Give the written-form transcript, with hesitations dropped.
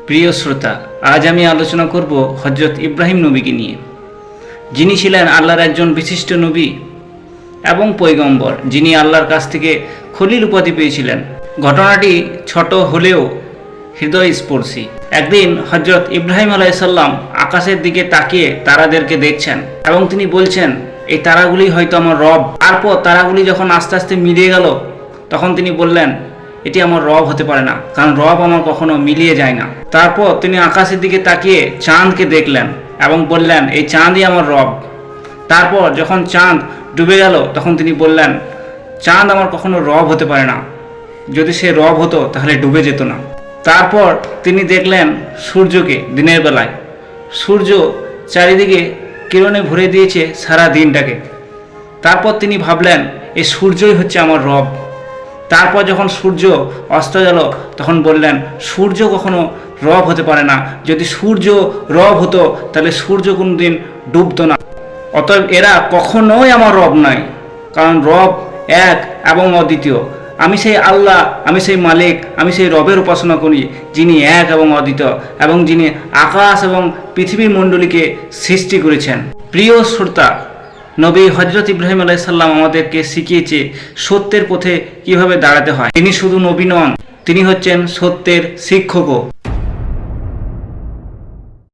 প্রিয় শ্রোতা, আজ আমি আলোচনা করব হযরত ইব্রাহিম নবীকে নিয়ে, যিনি ছিলেন আল্লাহর একজন বিশিষ্ট নবী এবং পয়গম্বর, যিনি আল্লাহর কাছ থেকে খলিল উপাধি পেয়েছিলেন। ঘটনাটি ছোট হলেও হৃদয়স্পর্শী। একদিন হযরত ইব্রাহিম আলাইহিসসালাম আকাশের দিকে তাকিয়ে তারাদেরকে দেখছেন এবং তিনি বলছেন, এই তারাগুলি হয়তো আমার রব। তারপর তারাগুলি যখন আস্তে আস্তে মিলিয়ে গেল, তখন তিনি বললেন, এটি আমার রব হতে পারে না, কারণ রব আমার কখনো মিলিয়ে যায় না। তারপর তিনি আকাশের দিকে তাকিয়ে চাঁদকে দেখলেন এবং বললেন, এই চাঁদই আমার রব। তারপর যখন চাঁদ ডুবে গেল, তখন তিনি বললেন, চাঁদ আমার কখনো রব হতে পারে না, যদি সে রব হতো তাহলে ডুবে যেত না। তারপর তিনি দেখলেন সূর্যকে দিনের বেলায়। সূর্য চারিদিকে কিরণে ভরে দিয়েছে সারা দিনটাকে। তারপর তিনি ভাবলেন, এই সূর্যই হচ্ছে আমার রব। তারপর যখন সূর্য অস্ত গেল, তখন বললেন, সূর্য কখনো রব হতে পারে না, যদি সূর্য রব হতো তাহলে সূর্য কোনোদিন ডুবতো না। অতএব এরা কখনোই আমার রব নয়, কারণ রব এক এবং অদ্বিতীয়। আমি সেই আল্লাহ, আমি সেই মালিক, আমি সেই রবের উপাসনা করি, যিনি এক এবং অদ্বিতীয় এবং যিনি আকাশ এবং পৃথিবীর মণ্ডলীকে সৃষ্টি করেছেন। প্রিয় শ্রোতা, নবী হযরত ইব্রাহিম আলাইহিসসালাম আমাদেরকে শিখিয়েছে সত্যের পথে কিভাবে দাঁড়াতে হয়। তিনি শুধু নবী নন, তিনি হচ্ছেন সত্যের শিক্ষকও।